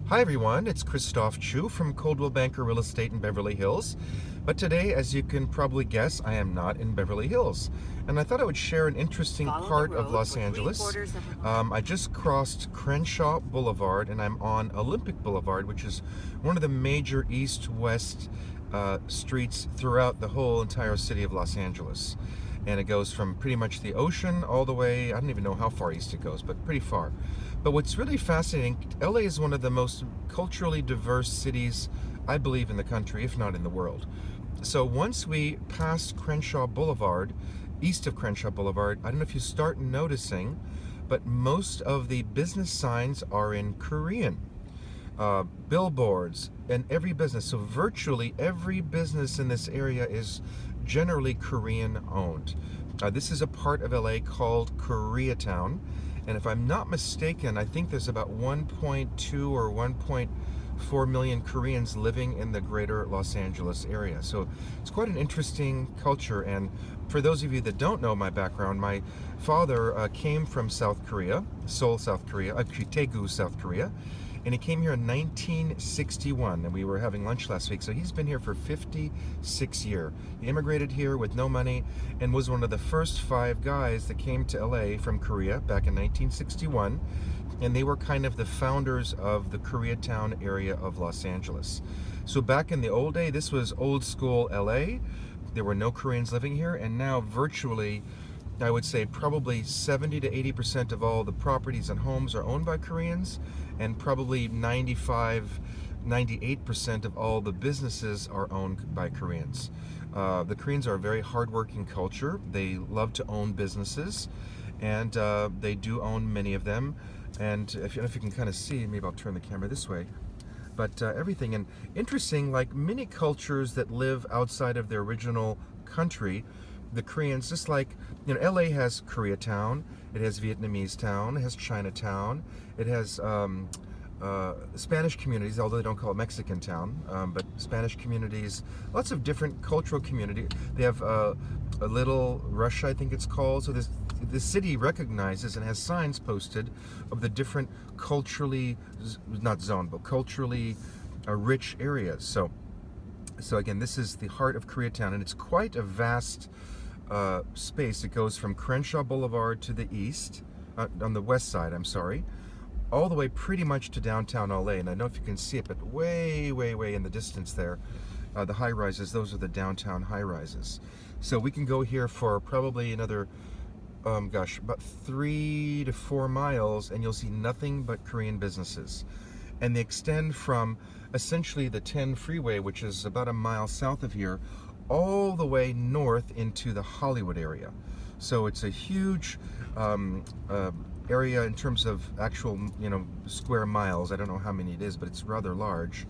Hi everyone, it's Christophe Chou from Coldwell Banker Real Estate in Beverly Hills. But today, as you can probably guess, I am not in Beverly Hills. And I thought I would share an interesting part of Los Angeles. I just crossed Crenshaw Boulevard and I'm on Olympic Boulevard, which is one of the major east-west streets throughout the whole entire city of Los Angeles. And it goes from pretty much the ocean all the way, I don't even know how far east it goes, but pretty far. But what's really fascinating, LA is one of the most culturally diverse cities, I believe, in the country, if not in the world. So once we passed Crenshaw Boulevard, east of Crenshaw Boulevard, I don't know if you start noticing, but most of the business signs are in Korean. Billboards and every business, so virtually every business in this area is generally Korean owned. This is a part of LA called Koreatown, and if I'm not mistaken, I think there's about 1.2 or 1.4 million Koreans living in the greater Los Angeles area. So it's quite an interesting culture. And for those of you that don't know my background, my father came from South Korea, Seoul, South Korea, actually Daegu, South Korea. And he came here in 1961, and we were having lunch last week. So he's been here for 56 years. He immigrated here with no money and was one of the first 5 guys that came to LA from Korea back in 1961. And they were kind of the founders of the Koreatown area of Los Angeles. So back in the old day, this was old school LA. There were no Koreans living here, and now virtually, I would say probably 70 to 80% of all the properties and homes are owned by Koreans, and probably 95, 98% of all the businesses are owned by Koreans. The Koreans are a very hardworking culture. They love to own businesses, and they do own many of them. And if you can kind of see, maybe I'll turn the camera this way, but everything. And interesting, like many cultures that live outside of their original country, the Koreans, just like, LA has Koreatown, it has Vietnamese town, it has Chinatown, it has Spanish communities, although they don't call it Mexican town, but Spanish communities, lots of different cultural community. They have a Little Russia, I think it's called. So the city recognizes and has signs posted of the different culturally, not zone, but culturally rich areas. So again, this is the heart of Koreatown, and it's quite a vast space. It goes from Crenshaw Boulevard to the east, on the west side, I'm sorry, all the way pretty much to downtown LA. And I don't know if you can see it, but way, way, way in the distance there, the high rises, those are the downtown high rises. So we can go here for probably another, about 3 to 4 miles, and you'll see nothing but Korean businesses. And they extend from essentially the 10 freeway, which is about a mile south of here, all the way north into the Hollywood area. So it's a huge area in terms of actual, square miles. I don't know how many it is, but it's rather large.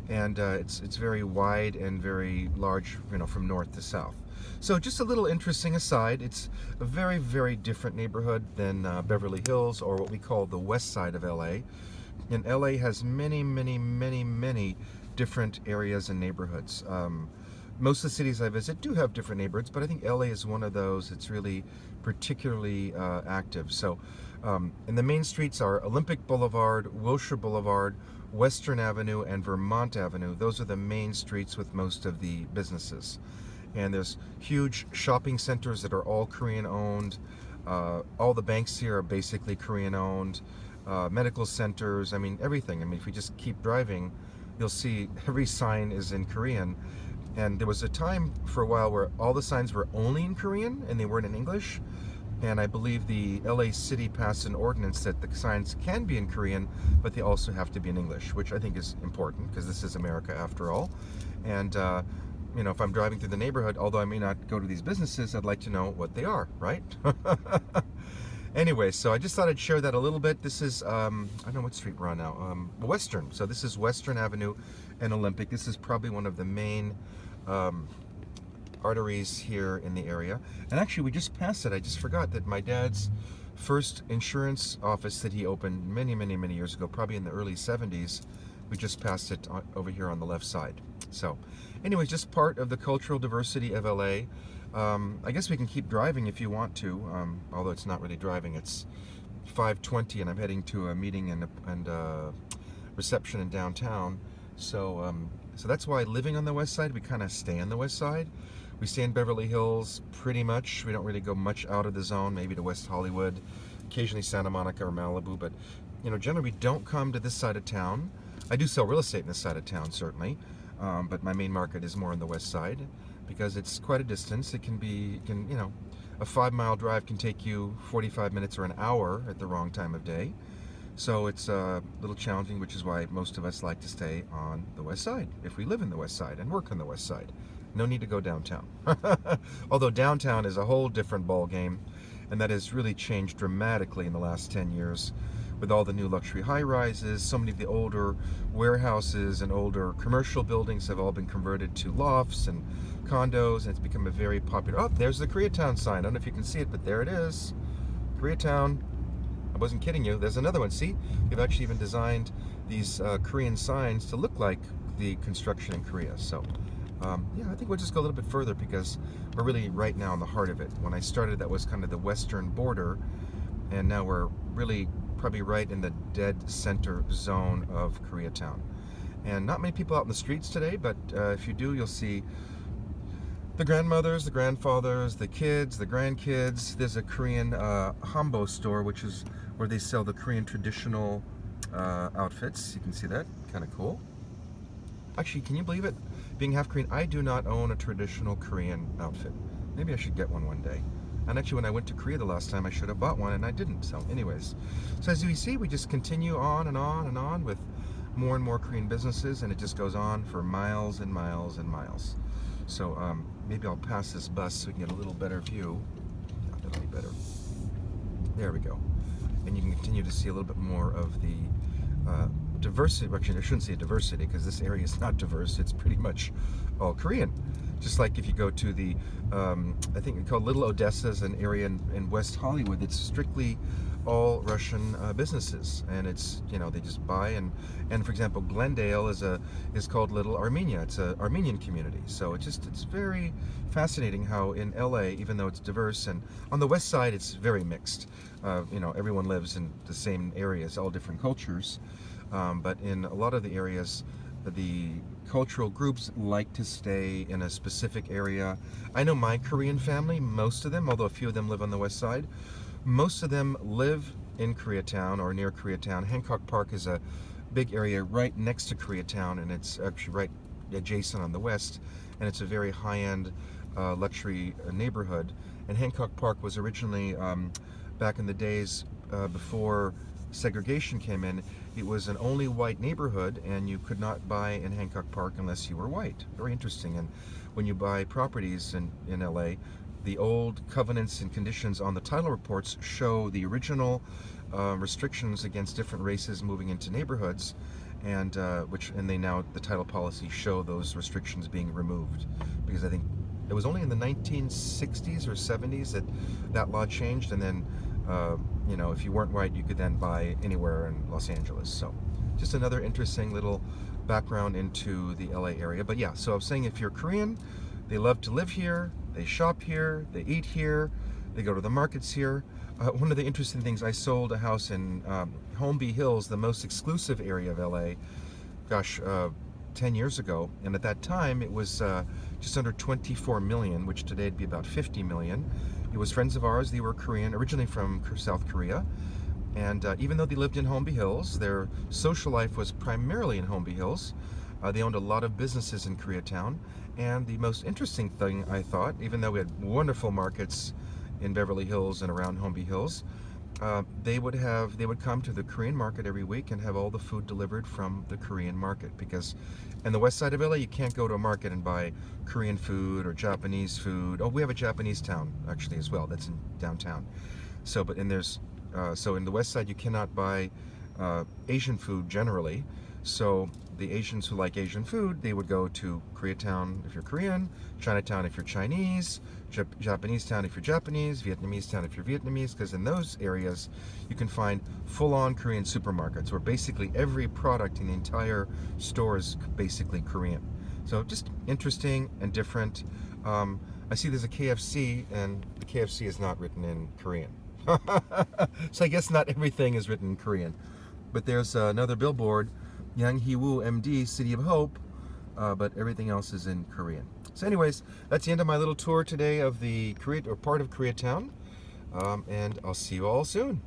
And it's very wide and very large, from north to south. So just a little interesting aside, it's a very, very different neighborhood than Beverly Hills, or what we call the west side of LA. And LA has many, many, many, many different areas and neighborhoods. Most of the cities I visit do have different neighborhoods, but I think LA is one of those that's really particularly active. So, and the main streets are Olympic Boulevard, Wilshire Boulevard, Western Avenue, and Vermont Avenue. Those are the main streets with most of the businesses. And there's huge shopping centers that are all Korean owned. All the banks here are basically Korean owned. Medical centers, everything. If we just keep driving, you'll see every sign is in Korean. And there was a time for a while where all the signs were only in Korean and they weren't in English. And I believe the LA city passed an ordinance that the signs can be in Korean, but they also have to be in English, which I think is important because this is America after all. And if I'm driving through the neighborhood, although I may not go to these businesses, I'd like to know what they are, right? Anyway, so I just thought I'd share that a little bit. This is, I don't know what street we're on now, Western. So this is Western Avenue and Olympic. This is probably one of the main arteries here in the area. And actually, we just passed it. I just forgot that my dad's first insurance office that he opened many, many, many years ago, probably in the early 70s, we just passed it over here on the left side. So anyways, just part of the cultural diversity of LA. I guess we can keep driving if you want to, although it's not really driving. It's 5:20 and I'm heading to a meeting and reception in downtown. So so that's why living on the west side, we kind of stay on the west side. We stay in Beverly Hills pretty much. We don't really go much out of the zone, maybe to West Hollywood, occasionally Santa Monica or Malibu, but generally we don't come to this side of town. I do sell real estate in this side of town, certainly, but my main market is more on the west side because it's quite a distance. It can be, a 5-mile drive can take you 45 minutes or an hour at the wrong time of day. So it's a little challenging, which is why most of us like to stay on the west side if we live in the west side and work on the west side. No need to go downtown. Although downtown is a whole different ball game, and that has really changed dramatically in the last 10 years with all the new luxury high-rises. So many of the older warehouses and older commercial buildings have all been converted to lofts and condos, and it's become a very popular... Oh, there's the Koreatown sign. I don't know if you can see it, but there it is. Koreatown. I wasn't kidding you. There's another one. See? They've actually even designed these Korean signs to look like the construction in Korea. So, yeah, I think we'll just go a little bit further because we're really right now in the heart of it. When I started, that was kind of the western border, and now we're really probably right in the dead center zone of Koreatown. And not many people out in the streets today, but if you do, you'll see the grandmothers, the grandfathers, the kids, the grandkids. There's a Korean Hombo store, which is where they sell the Korean traditional outfits. You can see that. Kind of cool. Actually, can you believe it? Being half Korean, I do not own a traditional Korean outfit. Maybe I should get one day. And actually, when I went to Korea the last time, I should have bought one, and I didn't. So anyways, so as you see, we just continue on and on and on with more and more Korean businesses, and it just goes on for miles and miles and miles. So maybe I'll pass this bus so we can get a little better view. Yeah, that'll be better. There we go. And you can continue to see a little bit more of the diversity. Actually, I shouldn't say diversity because this area is not diverse. It's pretty much all Korean. Just like if you go to the, I think it's called Little Odessa, is an area in West Hollywood. It's strictly all Russian businesses, and it's they just buy and for example, Glendale is called Little Armenia. It's an Armenian community. So it's very fascinating how in LA, even though it's diverse, and on the west side it's very mixed. Everyone lives in the same areas, all different cultures, but in a lot of the areas, the cultural groups like to stay in a specific area. I know my Korean family, most of them, although a few of them live on the west side, most of them live in Koreatown or near Koreatown. Hancock Park is a big area right next to Koreatown, and it's actually right adjacent on the west, and it's a very high-end luxury neighborhood. And Hancock Park was originally, back in the days before segregation came in, it was an only white neighborhood, and you could not buy in Hancock Park unless you were white. Very interesting. And when you buy properties in LA, the old covenants and conditions on the title reports show the original restrictions against different races moving into neighborhoods, and the title policy show those restrictions being removed, because I think it was only in the 1960s or 70s that law changed, and then if you weren't white, you could then buy anywhere in Los Angeles. So just another interesting little background into the LA area. But yeah, so I was saying, if you're Korean, they love to live here, they shop here, they eat here, they go to the markets here. One of the interesting things, I sold a house in Holmby Hills, the most exclusive area of LA, 10 years ago, and at that time it was just under 24 million, which today would be about 50 million. It was friends of ours. They were Korean, originally from South Korea, and even though they lived in Holmby Hills, their social life was primarily in Holmby Hills. They owned a lot of businesses in Koreatown, and the most interesting thing, I thought, even though we had wonderful markets in Beverly Hills and around Holmby Hills, they would come to the Korean market every week and have all the food delivered from the Korean market, because in the west side of LA, you can't go to a market and buy Korean food or Japanese food. Oh, we have a Japanese town actually as well. That's in downtown. So in the west side, you cannot buy Asian food generally. So the Asians who like Asian food, they would go to Koreatown if you're Korean, Chinatown if you're Chinese, Japanese town if you're Japanese, Vietnamese town if you're Vietnamese, because in those areas you can find full-on Korean supermarkets where basically every product in the entire store is basically Korean. So just interesting and different. I see there's a KFC, and the KFC is not written in Korean. So I guess not everything is written in Korean. But there's another billboard Yang Hee-woo, MD, City of Hope, but everything else is in Korean. So anyways, that's the end of my little tour today of the part of Koreatown, and I'll see you all soon.